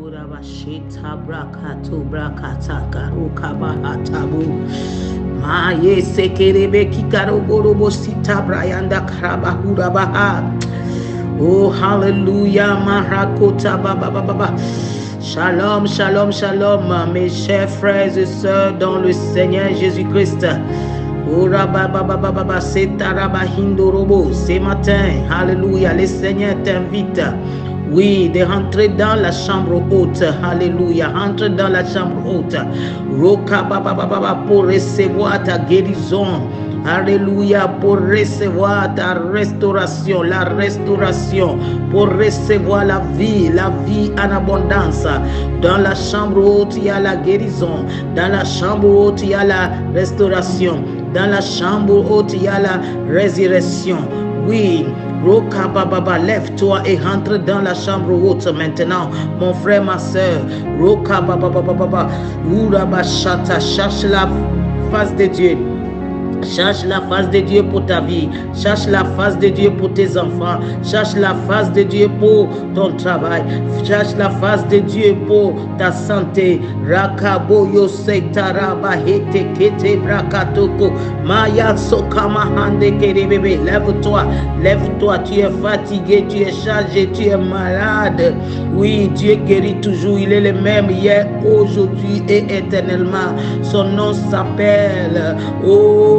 Urabashita brakato brakata karuka bahatabu. Maye sekerebe kikaroborobo sita brayanda karabahura baha. Oh, hallelujah, marakota baba baba. Shalom, shalom, shalom, mes chers frères et sœurs dans le Seigneur Jésus-Christ. Ora baba baba baba setarabahindo robo. Ce matin, hallelujah, le Seigneur t'invite. Oui, de rentrer dans la chambre haute. Alléluia. Entre dans la chambre haute. Roka baba baba pour recevoir ta guérison. Alléluia. Pour recevoir ta restauration. La restauration. Pour recevoir la vie en abondance. Dans la chambre haute, il y a la guérison. Dans la chambre haute, il y a la restauration. Dans la chambre haute, il y a la résurrection. Oui. Roka baba, lève-toi et rentre dans la chambre haute maintenant, mon frère, ma soeur. Roka baba, Urabashata, cherche la face de Dieu. Cherche la face de Dieu pour ta vie. Cherche la face de Dieu pour tes enfants. Cherche la face de Dieu pour ton travail. Cherche la face de Dieu pour ta santé. Rakabo yosetaraba hete kete brakatoko. Maya sokama hande kerebebe. Lève-toi, lève-toi. Tu es fatigué, tu es chargé, tu es malade. Oui, Dieu guérit toujours. Il est le même hier, aujourd'hui et éternellement. Son nom s'appelle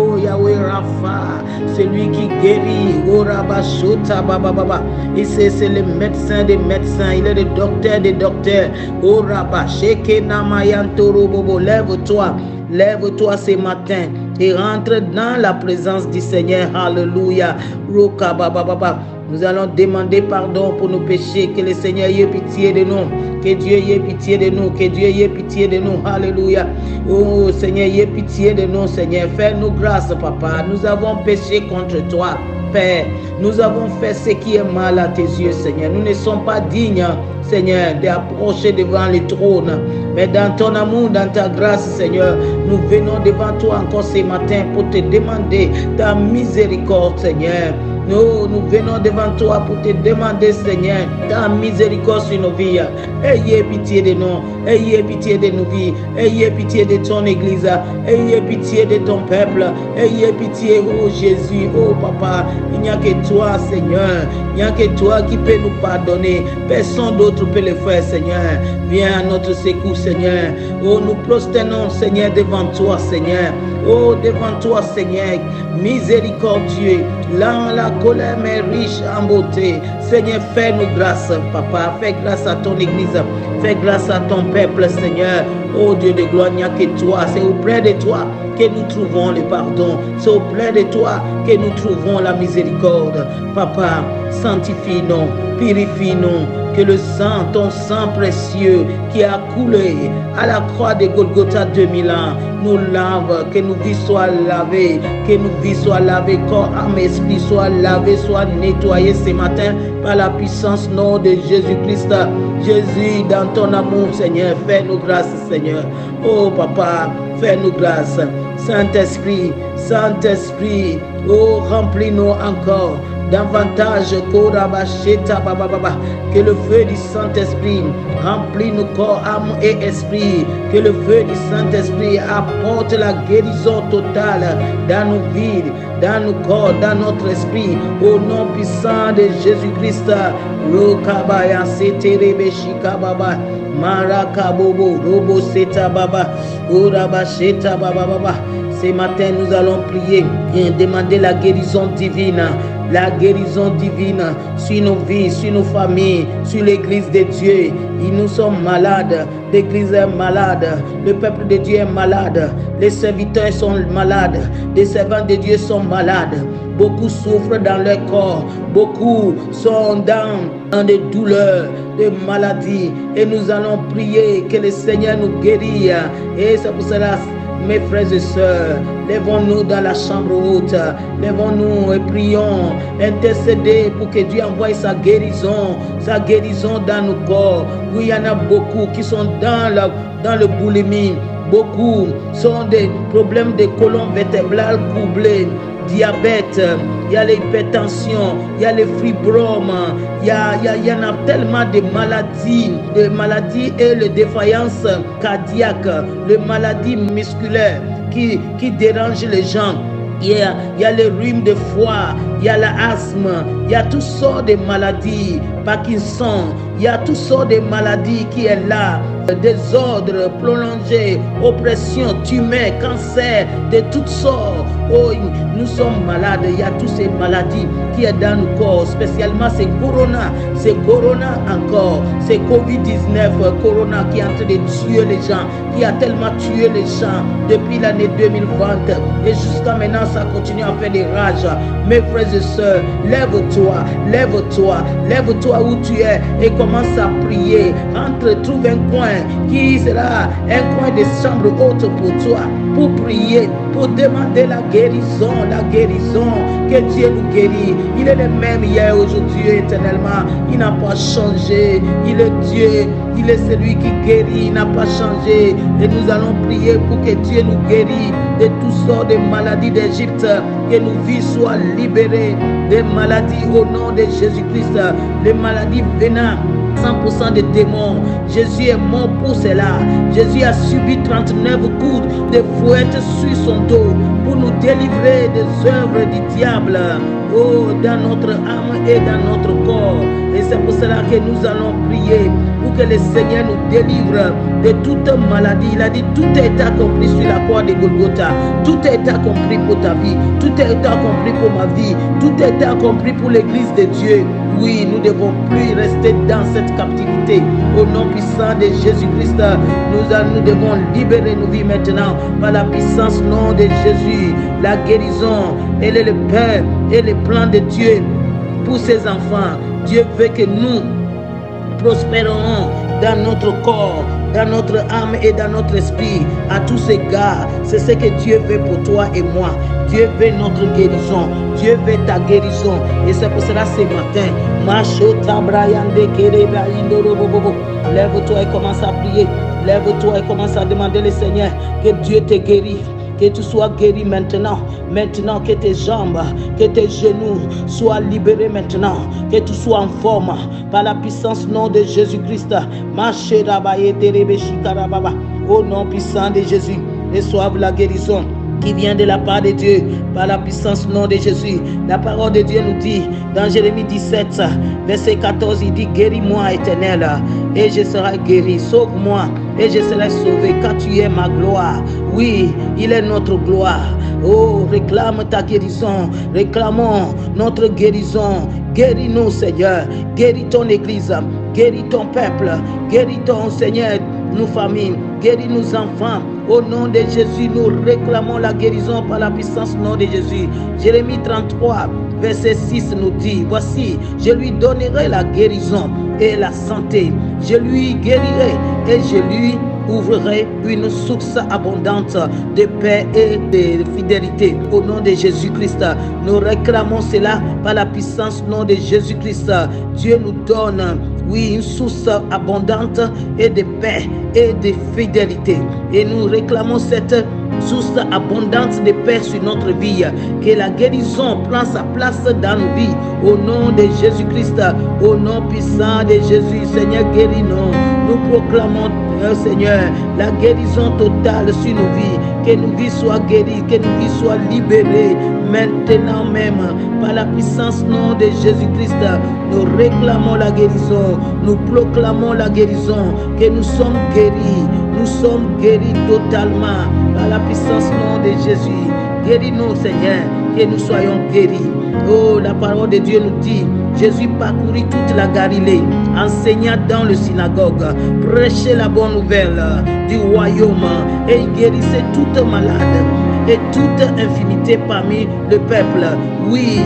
Yahweh Rapha, celui qui guérit. Orabashota baba baba. Et c'est le médecin des médecins. Il est le docteur des docteurs. Orabasheke namayantoro bobo. Lève-toi, lève-toi ce matin et rentre dans la présence du Seigneur. Alléluia. Roka baba baba. Nous allons demander pardon pour nos péchés. Que le Seigneur ait pitié de nous. Que Dieu ait pitié de nous. Que Dieu ait pitié de nous. Alléluia. Oh Seigneur, ait pitié de nous, Seigneur. Fais-nous grâce, Papa. Nous avons péché contre toi, Père. Nous avons fait ce qui est mal à tes yeux, Seigneur. Nous ne sommes pas dignes, Seigneur, d'approcher devant le trône. Mais dans ton amour, dans ta grâce, Seigneur, nous venons devant toi encore ce matin pour te demander ta miséricorde, Seigneur. Nous venons devant toi pour te demander, Seigneur, ta miséricorde sur nos vies. Ayez pitié de nous. Ayez pitié de nos vies. Ayez pitié de ton Église. Ayez pitié de ton peuple. Ayez pitié, oh Jésus, oh Papa. Il n'y a que toi, Seigneur. Il n'y a que toi qui peux nous pardonner. Personne d'autre peut le faire, Seigneur. Viens à notre secours, Seigneur. Oh, nous prosternons, Seigneur, devant toi, Seigneur. Oh, devant toi, Seigneur, miséricordieux, là la colère mais riche en beauté. Seigneur, fais-nous grâce, Papa. Fais grâce à ton Église. Fais grâce à ton peuple, Seigneur. Oh Dieu de gloire, il n'y a que toi. C'est auprès de toi que nous trouvons le pardon. C'est auprès de toi que nous trouvons la miséricorde. Papa, sanctifie-nous, purifie-nous. Que le sang, ton sang précieux qui a coulé à la croix de Golgotha 2000 ans, nous lave, que nos vies soient lavées, que nos vies soient lavées, corps, âme, esprit soient lavés, soient nettoyés ce matin par la puissance nom de Jésus-Christ. Jésus, dans ton amour, Seigneur, fais-nous grâce, Seigneur. Oh Papa, fais-nous grâce. Saint-Esprit, Saint-Esprit, oh remplis-nous encore. Davantage que le feu du Saint-Esprit remplit nos corps, âme et esprit. Que le feu du Saint-Esprit apporte la guérison totale dans nos vies, dans nos corps, dans notre esprit. Au nom puissant de Jésus-Christ. Rokabaya seterebe shikababa. Marakabobo robo seta baba. Uraba sheta baba baba. Ce matin, nous allons prier et demander la guérison divine. La guérison divine sur nos vies, sur nos familles, sur l'église de Dieu. Et nous sommes malades, l'église est malade, le peuple de Dieu est malade, les serviteurs sont malades, les servants de Dieu sont malades. Beaucoup souffrent dans leur corps, beaucoup sont dans des douleurs, des maladies. Et nous allons prier que le Seigneur nous guérisse. Et c'est pour cela, mes frères et sœurs, lèvons-nous dans la chambre haute, lèvons-nous et prions, intercédez pour que Dieu envoie sa guérison dans nos corps. Oui, il y en a beaucoup qui sont dans le boulimie, beaucoup sont des problèmes de colonne vertébrale couplés, diabète, il y a l'hypertension, il y a les fibromes, il y en a tellement de maladies et les défaillances cardiaques, les maladies musculaires qui dérangent les gens. Il y a le rhume de foie, il y a l'asthme, il y a toutes sortes de maladies, Parkinson, il y a toutes sortes de maladies qui est là, désordre prolongé, oppression, tumeur, cancer, de toutes sortes. Oh, nous sommes malades, il y a toutes ces maladies qui est dans nos corps, spécialement c'est corona encore, c'est Covid-19, corona qui est en train de tuer les gens, qui a tellement tué les gens depuis l'année 2020 et jusqu'à maintenant ça continue à faire des rages. Mes frères et sœurs, lève-toi où tu es et commence à prier. Trouve un coin qui sera un coin de chambre haute pour toi, pour prier, pour demander la guérison, que Dieu nous guérit. Il est le même hier, aujourd'hui, éternellement. Il n'a pas changé. Il est Dieu. Il est celui qui guérit. Il n'a pas changé. Et nous allons prier pour que Dieu nous guérisse de toutes sortes de maladies d'Égypte. Que nos vies soient libérées des maladies au nom de Jésus-Christ. Les maladies vénales. 100% des démons. Jésus est mort pour cela. Jésus a subi 39 coups de fouette sur son dos pour nous délivrer des œuvres du diable, dans notre âme et dans notre corps. Et c'est pour cela que nous allons prier pour que le Seigneur nous délivre de toute maladie. Il a dit tout est accompli sur la croix de Golgotha. Tout est accompli pour ta vie. Tout est accompli pour ma vie. Tout est accompli pour l'église de Dieu. Oui, nous ne devons plus rester dans cette captivité. Au nom puissant de Jésus-Christ, nous devons libérer nos vies maintenant par la puissance nom de Jésus. La guérison, elle est le Père et le plan de Dieu pour ses enfants. Dieu veut que nous prospérons dans notre corps, dans notre âme et dans notre esprit. À tous égards, c'est ce que Dieu veut pour toi et moi. Dieu veut notre guérison. Dieu veut ta guérison. Et c'est pour cela ce matin, lève-toi et commence à prier. Lève-toi et commence à demander au Seigneur que Dieu te guérisse. Que tu sois guéri maintenant. Maintenant que tes jambes, que tes genoux soient libérés maintenant. Que tu sois en forme par la puissance nom de Jésus-Christ. Au nom puissant de Jésus, reçoive la guérison qui vient de la part de Dieu, par la puissance nom de Jésus. La parole de Dieu nous dit, dans Jérémie 17, verset 14, il dit, guéris-moi éternel, et je serai guéri. Sauve-moi, et je serai sauvé, car tu es ma gloire. Oui, il est notre gloire. Oh, réclame ta guérison, réclamons notre guérison. Guéris-nous, Seigneur, guéris ton église, guéris ton peuple, guéris ton Seigneur, nos familles, guéris nos enfants. Au nom de Jésus, nous réclamons la guérison par la puissance nom de Jésus. Jérémie 33, verset 6 nous dit, voici, je lui donnerai la guérison et la santé. Je lui guérirai et je lui ouvrirai une source abondante de paix et de fidélité. Au nom de Jésus-Christ, nous réclamons cela par la puissance nom de Jésus-Christ. Dieu nous donne, oui, une source abondante et de paix et de fidélité. Et nous réclamons cette source abondante de paix sur notre vie. Que la guérison prend sa place dans nos vies. Au nom de Jésus-Christ, au nom puissant de Jésus, Seigneur, guéris-nous. Nous proclamons, Seigneur, la guérison totale sur nos vies. Que nos vies soient guéries, que nos vies soient libérées. Maintenant même, par la puissance nom de Jésus-Christ, nous réclamons la guérison. Nous proclamons la guérison. Que nous sommes guéris. Nous sommes guéris totalement par la puissance nom de Jésus. Guéris-nous, Seigneur, que nous soyons guéris. Oh, la parole de Dieu nous dit, Jésus parcourut toute la Galilée, enseignant dans le synagogue, prêchait la bonne nouvelle du royaume et il guérissait toute malade et toute infirmité parmi le peuple. Oui,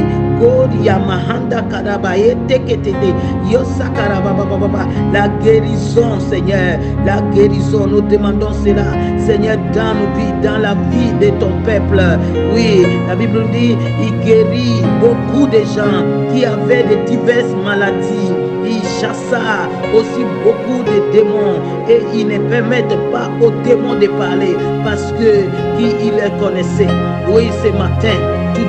la guérison, Seigneur, la guérison, nous demandons cela, Seigneur, dans nos vies, dans la vie de ton peuple. Oui, la Bible dit, il guérit beaucoup de gens qui avaient de diverses maladies. Il chassa aussi beaucoup de démons et il ne permettent pas aux démons de parler parce que il les connaissait. Oui, ce matin, Tu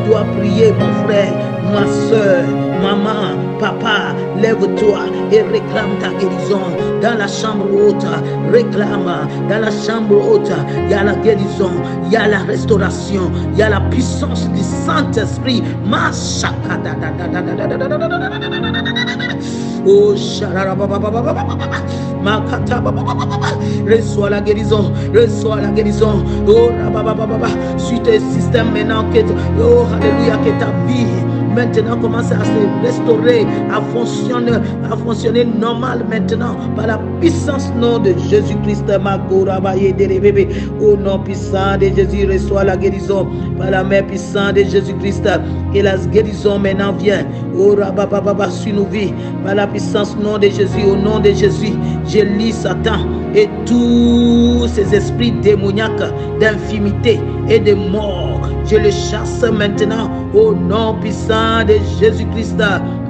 dois prier, mon frère, ma soeur, maman, papa, lève-toi et réclame ta guérison. Dans la chambre haute, réclame. Dans la chambre haute, il y a la guérison, il y a la restauration, il y a la puissance du Saint-Esprit. Oh, reçois la guérison, reçois la guérison. Oh, sur tes systèmes maintenant, oh, alléluia, que ta vie maintenant commence à se restaurer, à fonctionner normal maintenant par la puissance nom de Jésus-Christ. Au nom puissant de Jésus, reçois la guérison par la main puissante de Jésus-Christ. Que la guérison maintenant vient. Oh rabababa sur nos vies par la puissance nom de Jésus. Au nom de Jésus, je lis Satan et tous ces esprits démoniaques d'infimité et de mort. Je le chasse maintenant au nom puissant de Jésus-Christ.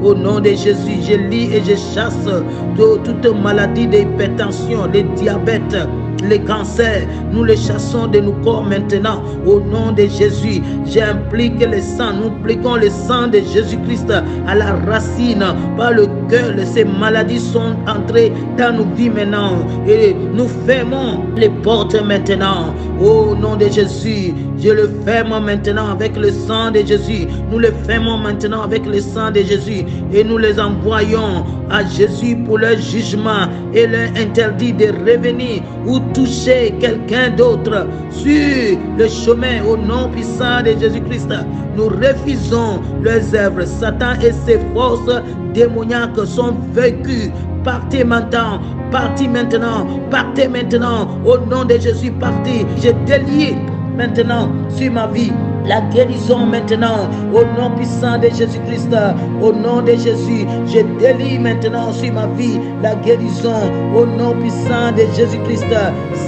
Au nom de Jésus, je lis et je chasse de toute maladie d'hypertension, le diabète, les cancers. Nous les chassons de nos corps maintenant au nom de Jésus. J'implique le sang, nous appliquons le sang de Jésus-Christ à la racine par le cœur. Ces maladies sont entrées dans nos vies maintenant et nous fermons les portes maintenant au nom de Jésus. Je le ferme maintenant avec le sang de Jésus. Nous le fermons maintenant avec le sang de Jésus et nous les envoyons à Jésus pour leur jugement et leur interdit de revenir ou toucher quelqu'un d'autre sur le chemin au nom puissant de Jésus-Christ. Nous refusons leurs œuvres. Satan et ses forces démoniaques sont vaincus. Partez maintenant, partez maintenant, partez maintenant au nom de Jésus, partez. Je délie maintenant sur ma vie la guérison maintenant au nom puissant de Jésus-Christ. Au nom de Jésus, je délie maintenant sur ma vie la guérison au nom puissant de Jésus-Christ.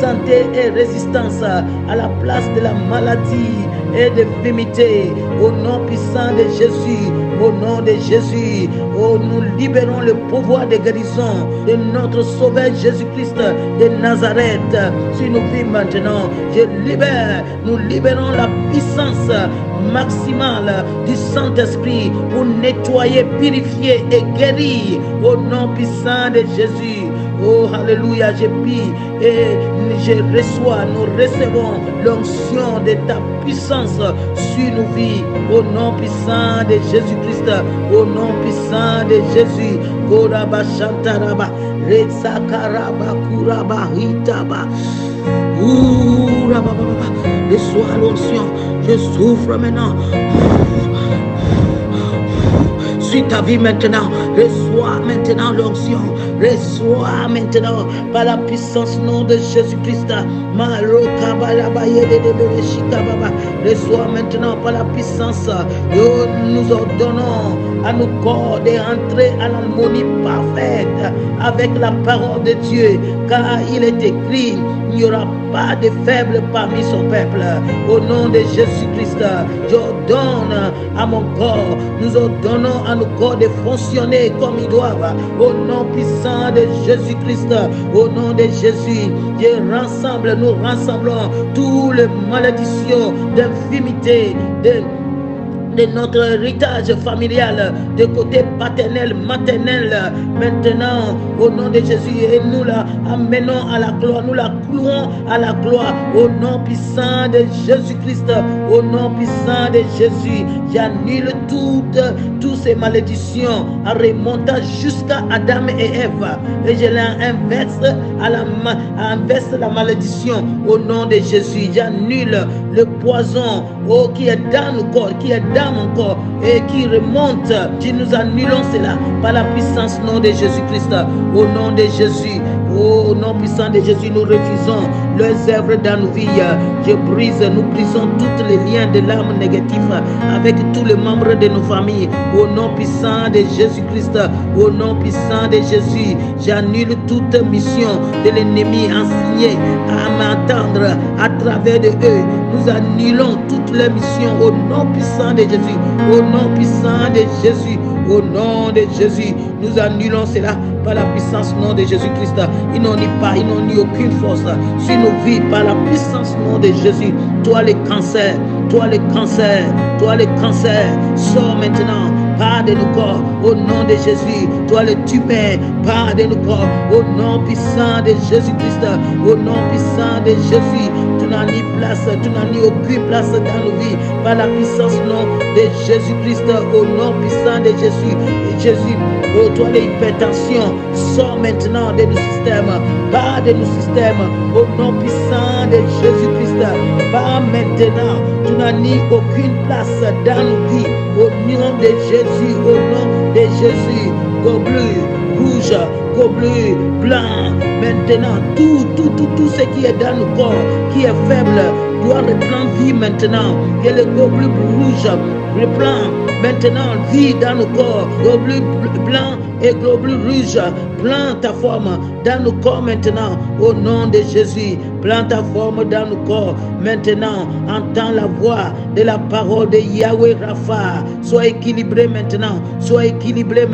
Santé et résistance à la place de la maladie et de l'infirmité au nom puissant de Jésus. Au nom de Jésus, oh, nous libérons le pouvoir de guérison de notre Sauveur Jésus-Christ de Nazareth sur nos vies maintenant. Je libère, nous libérons la puissance maximale du Saint-Esprit pour nettoyer, purifier et guérir au nom puissant de Jésus. Oh, alléluia, je prie et je reçois, nous recevons l'onction de ta puissance sur nos vies. Au nom puissant de Jésus-Christ, au nom puissant de Jésus. Koraba Shantaraba, Retsakaraba, Kuraba, Hitaba. Reçois l'onction, je souffre maintenant. Sur ta vie maintenant, reçois maintenant l'onction, reçois maintenant par la puissance nom de Jésus-Christ. Reçois maintenant par la puissance. Nous ordonnons à nos corps d'entrer à l'harmonie parfaite avec la parole de Dieu, car il est écrit, il n'y aura pas de faible parmi son peuple. Au nom de Jésus-Christ, j'ordonne à mon corps, nous ordonnons à nos corps de fonctionner comme ils doivent. Au nom puissant de Jésus-Christ, au nom de Jésus, nous rassemblons toutes les malédictions d'infimité, de notre héritage familial, de côté paternel, maternel, maintenant, au nom de Jésus, et nous la amenons à la gloire, nous la clouons à la gloire, au nom puissant de Jésus-Christ, au nom puissant de Jésus, j'annule toutes ces malédictions, en remontant jusqu'à Adam et Ève, et je l'inverse inverse la malédiction, au nom de Jésus, j'annule le poison, qui est dans le corps, qui est dans mon corps et qui remonte. Nous annulons cela par la puissance nom de Jésus-Christ. Au nom de Jésus, au nom puissant de Jésus, nous refusons leurs œuvres dans nos vies. Nous brisons tous les liens de l'âme négative avec tous les membres de nos familles. Au nom puissant de Jésus-Christ, au nom puissant de Jésus, j'annule toute mission de l'ennemi enseignée à m'entendre à travers de eux. Nous annulons toutes les missions au nom puissant de Jésus, au nom puissant de Jésus, au nom de Jésus. Nous annulons cela par la puissance nom de Jésus-Christ. Ils n'ont ni pas, aucune force sur nos vies par la puissance nom de Jésus. Toi les cancers, toi le cancer, sors maintenant, part de nos corps, au nom de Jésus, toi le tumeur, part de nos corps, au nom puissant de Jésus-Christ, au nom puissant de Jésus. Tu n'as ni place, tu n'as ni aucune place dans nos vies, par la puissance nom de Jésus-Christ, au nom puissant de Jésus, oh toi l'hypertension, sors maintenant de nos systèmes, part de nos systèmes, au nom puissant de Jésus-Christ, part maintenant, tu n'as ni aucune place dans nos vies, au nom de Jésus, au nom de Jésus, globule, rouge, globule, blanc, maintenant, tout ce qui est dans nos corps, qui est faible, doit reprendre vie maintenant, et le globule rouge reprend maintenant vie dans nos corps, globule blanc et globule rouge, prends ta forme dans nos corps maintenant, au nom de Jésus, prends ta forme dans nos corps maintenant, entends la voix de la parole de Yahweh Rapha, sois équilibré maintenant, sois équilibré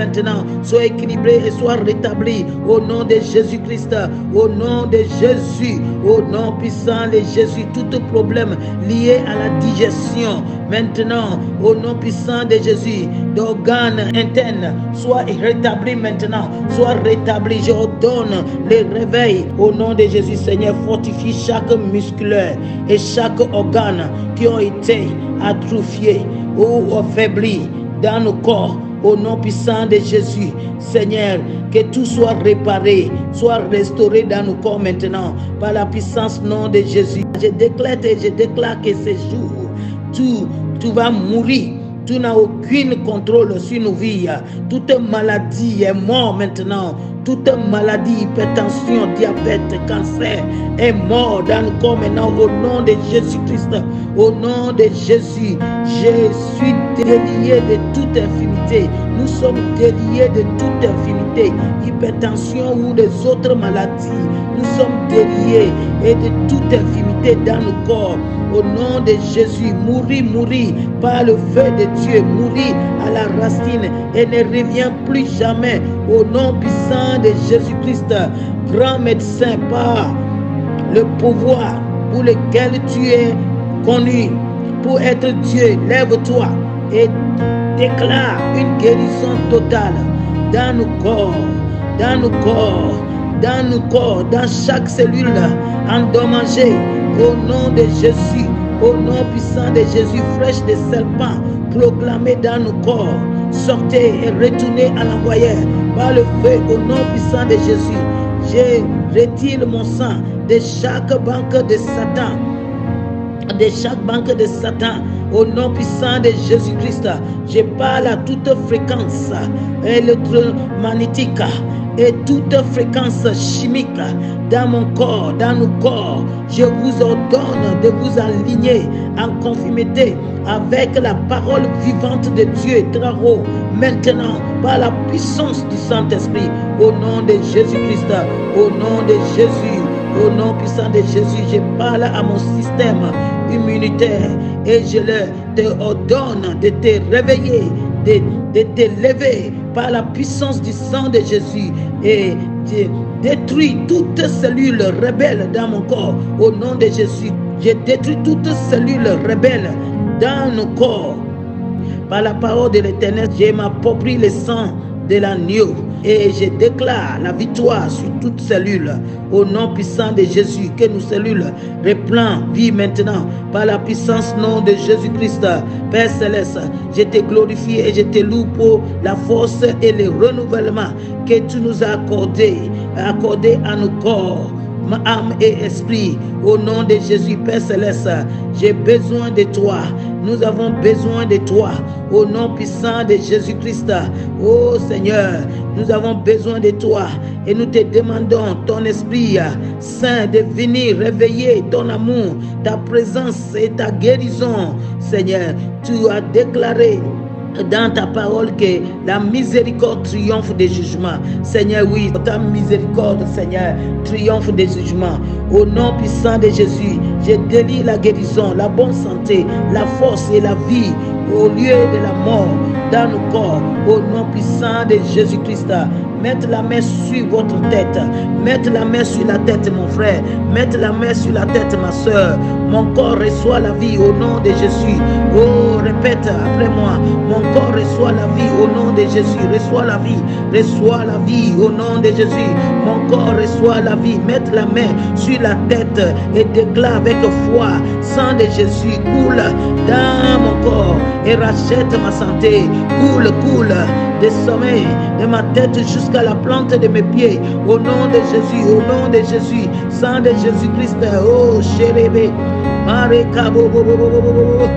et sois rétabli au nom de Jésus-Christ, au nom de Jésus, au nom puissant de Jésus, tout problème lié à la digestion maintenant, au nom puissant de Jésus, d'organes internes, sois rétabli maintenant, sois rétabli, je ordonne les réveils au nom de Jésus. Seigneur, fortifie chaque musculaire et chaque organe qui ont été atrophiés ou affaiblis dans nos corps, au nom puissant de Jésus. Seigneur, que tout soit réparé, soit restauré dans nos corps maintenant, par la puissance nom de Jésus. Je déclare que ce jour, tu vas mourir. Tu n'as aucun contrôle sur nos vies. Toute maladie est morte maintenant. Toute maladie, hypertension, diabète, cancer est mort dans nos corps maintenant au nom de Jésus-Christ. Au nom de Jésus, je suis délié de toute infirmité. Nous sommes déliés de toute infirmité, hypertension ou des autres maladies. Nous sommes déliés et de toute infirmité dans nos corps. Au nom de Jésus, mourir par le feu de Dieu, mourir à la racine et ne revient plus jamais. Au nom puissant de Jésus-Christ, grand médecin, par le pouvoir pour lequel tu es connu, pour être Dieu, lève-toi et déclare une guérison totale dans nos corps, dans chaque cellule endommagée. Au nom de Jésus, au nom puissant de Jésus, flèche des serpents proclamée dans nos corps, sortez et retournez à l'envoyeur par le feu au nom puissant de Jésus. Je retire mon sang de chaque banque de Satan, au nom puissant de Jésus-Christ. Je parle à toute fréquence électromagnétique et toute fréquence chimique dans mon corps, dans nos corps. Je vous ordonne de vous aligner en conformité avec la parole vivante de Dieu très haut, maintenant par la puissance du Saint-Esprit, au nom de Jésus-Christ, au nom de Jésus, au nom puissant de Jésus. Je parle à mon système immunitaire et je te ordonne de te réveiller, de te lever par la puissance du sang de Jésus et de détruire toute cellule rebelle dans mon corps au nom de Jésus. Je détruis toute cellule rebelle dans nos corps. Par la parole de l'Éternel, je m'approprie le sang de l'agneau et je déclare la victoire sur toute cellule au nom puissant de Jésus. Que nos cellules reprennent vie maintenant par la puissance nom de Jésus-Christ. Père Céleste, je te glorifie et je te loue pour la force et le renouvellement que tu nous as accordé à nos corps, ma âme et esprit, au nom de Jésus. Père Céleste, j'ai besoin de toi. Nous avons besoin de toi, au nom puissant de Jésus-Christ. Oh Seigneur, nous avons besoin de toi et nous te demandons ton Esprit Saint de venir réveiller ton amour, ta présence et ta guérison. Seigneur, tu as déclaré dans ta parole que la miséricorde triomphe des jugements. Seigneur, oui, ta miséricorde, Seigneur, triomphe des jugements. Au nom puissant de Jésus, je délie la guérison, la bonne santé, la force et la vie au lieu de la mort dans nos corps. Au nom puissant de Jésus-Christ, Mettez la main sur votre tête. Mettez la main sur la tête, mon frère. Mettez la main sur la tête, ma soeur. Mon corps reçoit la vie au nom de Jésus. Oh, répète après moi. Mon corps reçoit la vie au nom de Jésus. Reçois la vie. Reçois la vie au nom de Jésus. Mon corps reçoit la vie. Mettez la main sur la tête et déclare avec foi. Sang de Jésus coule dans mon corps et rachète ma santé. Coule, coule des sommets de ma tête jusqu'à la plante de mes pieds. Au nom de Jésus, au nom de Jésus. Sang de Jésus-Christ. Oh, chérébé. Mareka bo bo bo bo bo bo.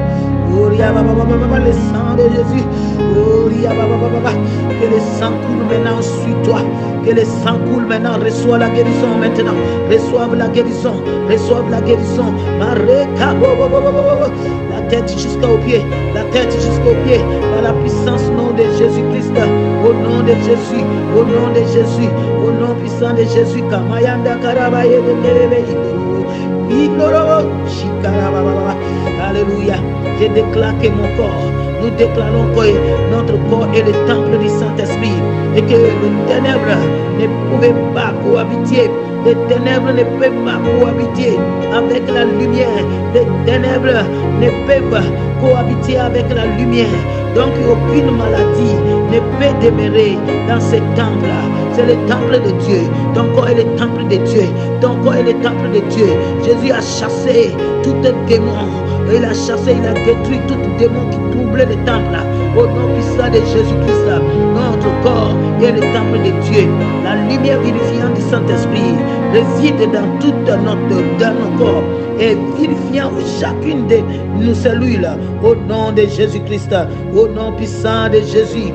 Le sang de Jésus. Que le sang coule maintenant sur toi. Que le sang coule maintenant. Reçois la guérison maintenant. Reçois la guérison. Reçois la guérison. Mareka bo bo bo bo bo. La tête jusqu'au pied. La tête jusqu'au pied. Par la puissance nom de Jésus-Christ. Au nom de Jésus. Au nom de Jésus. Au nom puissant de Jésus. Kamayanda karabaye de kerebe. Alléluia. Je déclare que mon corps, nous déclarons que notre corps est le temple du Saint-Esprit et que les ténèbres ne pouvaient pas cohabiter. Les ténèbres ne peuvent pas cohabiter avec la lumière. Les ténèbres ne peuvent cohabiter avec la lumière. Donc aucune maladie ne peut demeurer dans ce temple-là. C'est le temple de Dieu. Ton corps est le temple de Dieu. Ton corps est le temple de Dieu. Jésus a chassé tout démon. Il a chassé, il a détruit tout démon qui troublait le temple. Au nom puissant de Jésus-Christ, notre corps est le temple de Dieu. La lumière vivifiante du Saint-Esprit réside dans tout dans nos corps et vivifiant chacune de nos cellules. Au nom de Jésus-Christ, au nom puissant de Jésus.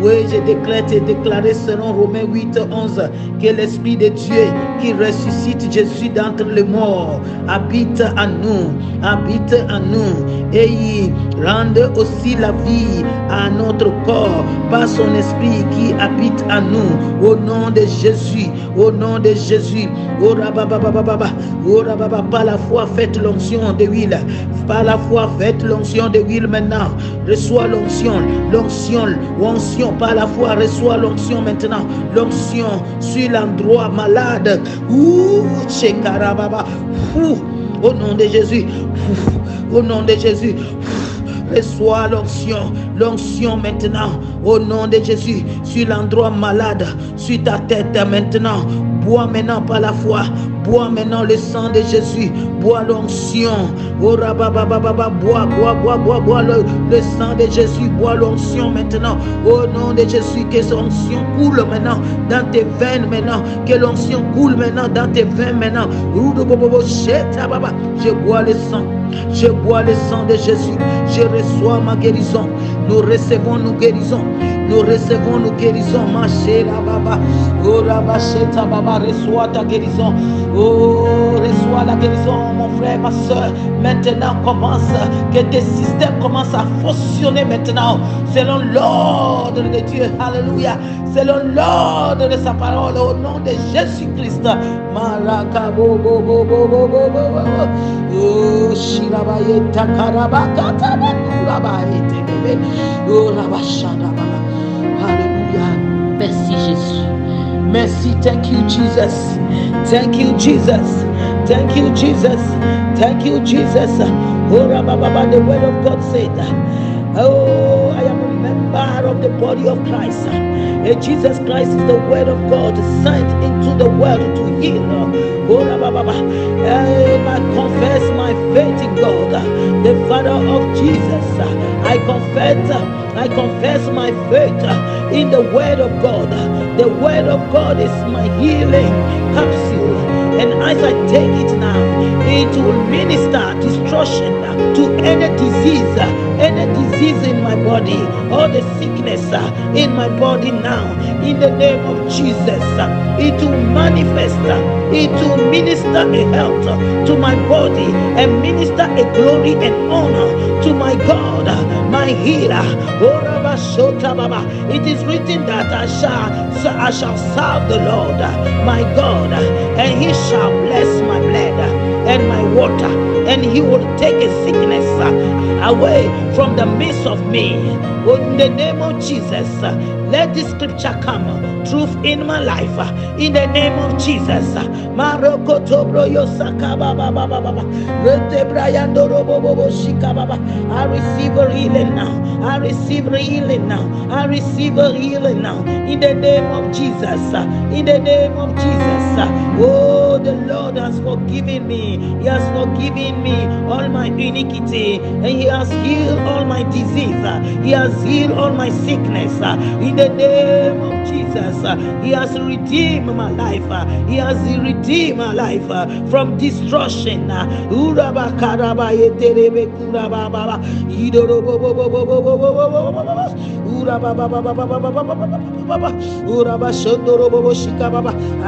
Oui, je déclare et déclaré selon Romains 8:11 que l'Esprit de Dieu qui ressuscite Jésus d'entre les morts habite en nous, et il rende aussi la vie à notre corps par son Esprit qui habite en nous. Au nom de Jésus, au nom de Jésus. Par la foi, faites l'onction de l'huile. Par la foi, faites l'onction de l'huile maintenant. Reçois l'onction, l'onction. Par la foi, reçois l'onction maintenant. L'onction sur l'endroit malade. Au nom de Jésus. Au nom de Jésus. Reçois l'onction maintenant, au nom de Jésus, sur l'endroit malade, sur ta tête maintenant. Bois maintenant par la foi, bois maintenant le sang de Jésus, bois l'onction. Bois le sang de Jésus, bois l'onction maintenant. Au nom de Jésus, que l'onction coule maintenant dans tes veines maintenant, que l'onction coule maintenant dans tes veines maintenant. Je bois le sang. Je bois le sang de Jésus. Je reçois ma guérison. Nous recevons nos guérisons. Nous recevons nos guérisons. Ma chéra baba. Oh rabacheta baba. Reçois ta guérison. Oh, reçois la guérison, mon frère, ma soeur. Maintenant commence. Que tes systèmes commencent à fonctionner maintenant. Selon l'ordre de Dieu. Alléluia. Selon l'ordre de sa parole. Au nom de Jésus-Christ. Maraka bo bo bo bo bo bo bo. Oh, Shirabaye Takarabaka Tabakurabaye Tebebe. Oh, Rabashana Baba. Hallelujah. Merci Jésus. Merci. Thank you, Jesus. Thank you, Jesus. Thank you, Jesus. Thank you, Jesus. Oh, Rababa, the word of God said, oh, I am a member of the body of Christ. And Jesus Christ is the word of God sent into the world to heal. Oh, I confess my faith in God, the Father of Jesus. I confess my faith in the word of God. The word of God is my healing capsule. And as I take it now, it will minister destruction to any disease in my body, all the sickness in my body now. In the name of Jesus, it will manifest, it will minister a health to my body and minister a glory and honor to my God, my healer. It is written that I shall serve the Lord, my God, and He shall bless my bread and my water and he will take a sickness away from the midst of me. In the name of Jesus, let this scripture come truth in my life. In the name of Jesus. I receive a healing now. I receive a healing now. I receive a healing now. In the name of Jesus. In the name of Jesus. Oh, the Lord has forgiven me. He has forgiven me all my iniquity, and He has healed all my disease. He has healed all my sickness. In the name of Jesus, He has redeemed my life. He has redeemed my life from destruction. I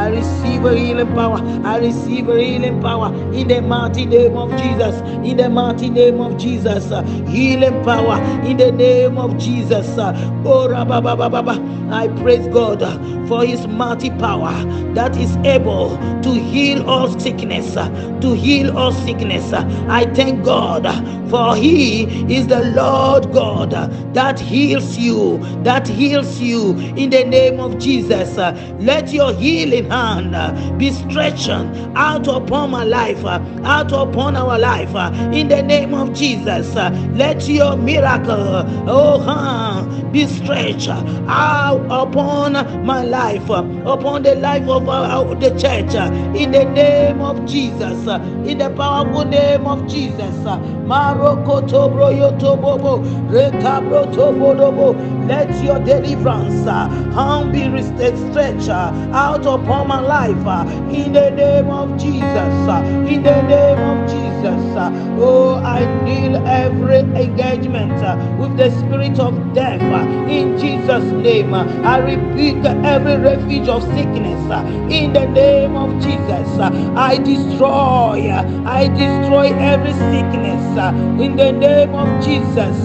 receive a healing power. I receive a healing power in the mighty name of Jesus. In the mighty name of Jesus, healing power in the name of Jesus. I praise God for His mighty power that is able to heal all sickness. To heal all sickness. I thank God for He is the Lord God that heals you. That heals you in the name of Jesus. Let your healing hand be stretched out upon my life, out upon our life, in the name of Jesus. Let your miracle, be stretched out upon my life, upon the life of the church, in the name of Jesus, in the powerful name of Jesus. Let your deliverance be stretched out upon my life, in the name of Jesus. In the name of Jesus. Oh, I need every engagement with the spirit of death in Jesus' name. I rebuke every refuge of sickness in the name of Jesus. I destroy every sickness in the name of Jesus.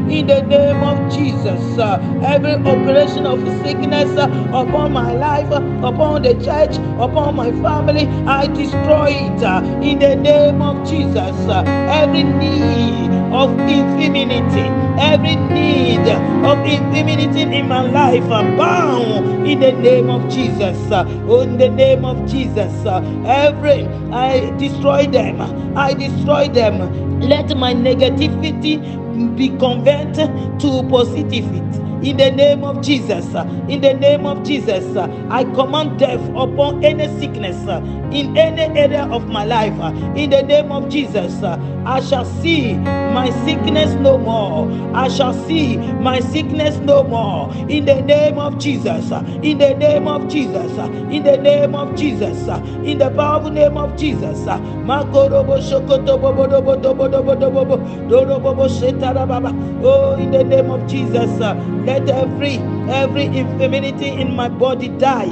In the name of Jesus, every operation of sickness upon my life, upon the church, upon my family, I destroy it in the name of Jesus. Every need of infirmity, every need of infirmity in my life, bound in the name of Jesus. In the name of Jesus, I destroy them. I destroy them. Let my negativity be converted to positivity. In the name of Jesus, in the name of Jesus, I command death upon any sickness in any area of my life. In the name of Jesus, I shall see my sickness no more. I shall see my sickness no more. In the name of Jesus, in the name of Jesus, in the name of Jesus, in the powerful name of Jesus. Oh, in the name of Jesus, let every infirmity in my body die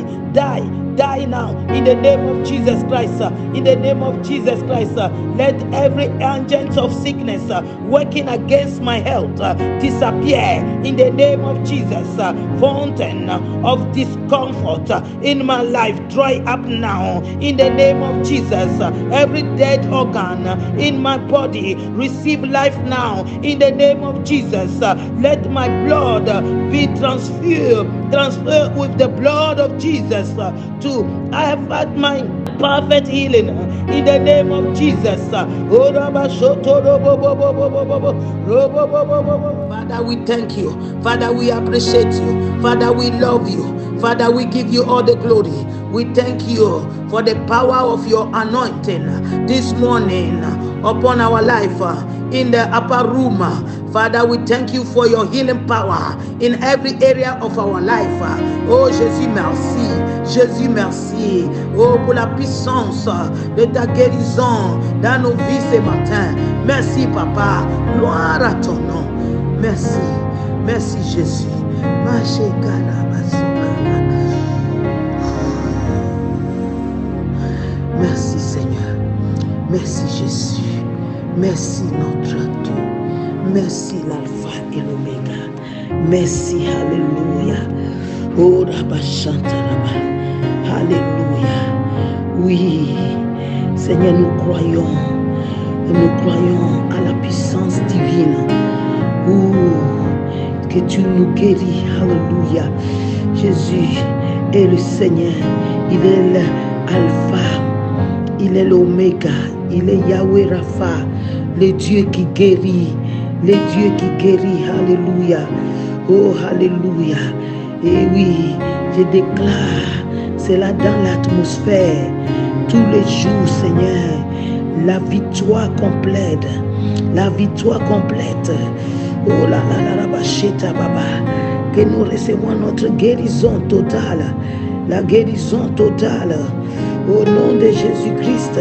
now in the name of Jesus Christ. In the name of Jesus Christ, let every agent of sickness working against my health disappear in the name of Jesus. Fountain of discomfort in my life dry up now in the name of Jesus. Every dead organ in my body receive life now in the name of Jesus. Let my blood be transferred with the blood of Jesus. I have had my perfect healing in the name of Jesus. Father, we thank you. Father, we appreciate you. Father, we love you. Father, we give you all the glory. We thank you for the power of your anointing this morning upon our life in the upper room. Father, we thank you for your healing power in every area of our life. Oh Jésus, merci. Jésus, merci. Oh, pour la puissance de ta guérison dans nos vies ce matin. Merci, Papa. Gloire à ton nom. Merci. Merci, Jésus. Merci, Seigneur. Merci, Jésus. Merci, notre Dieu. Merci, l'alpha et l'oméga. Merci, alléluia. Oh, Rabba. Alléluia. Oui, Seigneur, nous croyons Et nous croyons à la puissance divine. Que tu nous guéris. Alléluia. Jésus est le Seigneur. Il est l'alpha. Il est l'oméga. Il est Yahweh Rapha. Le Dieu qui guérit. Le Dieu qui guérit. Alléluia. Oh, alléluia. Et oui, je déclare cela dans l'atmosphère. Tous les jours, Seigneur. La victoire complète. La victoire complète. Oh là là là là, bacheta baba. Que nous recevons notre guérison totale. La guérison totale. Au nom de Jésus-Christ.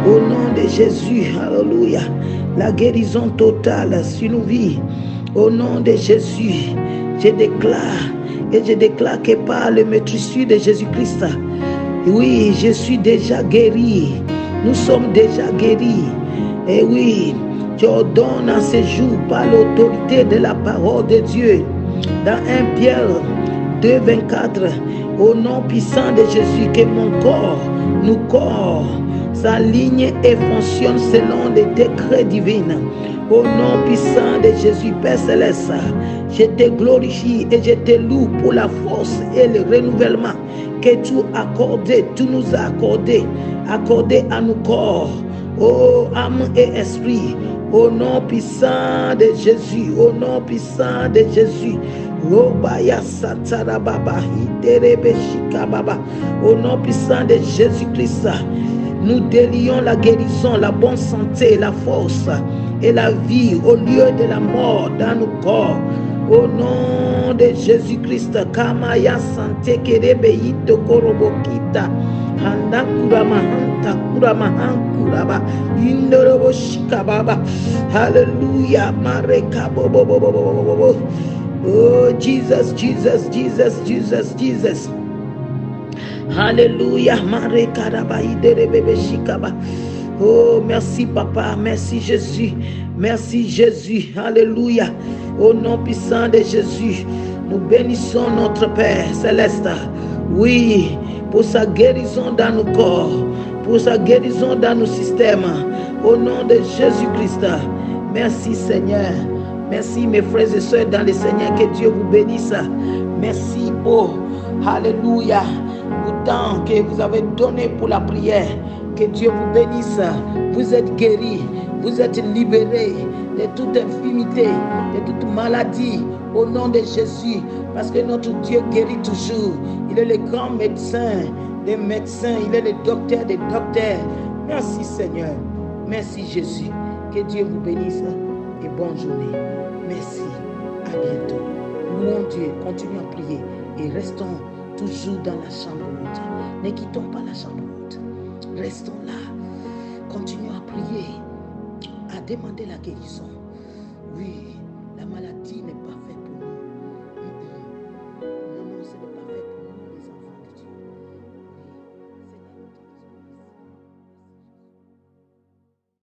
Au nom de Jésus. Alléluia. La guérison totale sur nos vies. Au nom de Jésus. Je déclare. Et je déclare que par le maîtrise de Jésus-Christ. Oui, je suis déjà guéri. Nous sommes déjà guéris. Et oui. Je ordonne en ce jour par l'autorité de la parole de Dieu dans 1 Pierre 2, 24 au nom puissant de Jésus que mon corps, nos corps s'alignent et fonctionnent selon les décrets divins. Au nom puissant de Jésus, Père Céleste, je te glorifie et je te loue pour la force et le renouvellement que tu nous as accordé à nos corps, ô âme et esprit. Au nom puissant de Jésus, au nom puissant de Jésus, au nom puissant de Jésus-Christ, nous délions la guérison, la bonne santé, la force et la vie au lieu de la mort dans nos corps. Au nom de Jésus-Christ, Kamaya Santé Kerebeito Korobokita. Hallelujah. Oh Jesus, Jesus, Jesus, Jesus, Jesus. Hallelujah. Oh, merci Papa, merci Jésus, merci Jésus. Alléluia. Au nom puissant de Jésus, nous bénissons notre Père Céleste. Oui, pour sa guérison dans nos corps, pour sa guérison dans nos systèmes. Au nom de Jésus-Christ. Merci Seigneur. Merci mes frères et sœurs dans le Seigneur. Que Dieu vous bénisse. Merci pour, alléluia, le temps que vous avez donné pour la prière. Que Dieu vous bénisse. Vous êtes guéris. Vous êtes libérés de toute infirmité, de toute maladie. Au nom de Jésus. Parce que notre Dieu guérit toujours. Il est le grand médecin des médecins. Il est le docteur des docteurs. Merci Seigneur. Merci Jésus. Que Dieu vous bénisse. Et bonne journée. Merci. À bientôt. Louons Dieu. Continuons à prier. Et restons toujours dans la chambre haute. Ne quittons pas la chambre haute. Restons là. Continuons à prier. À demander la guérison. Oui.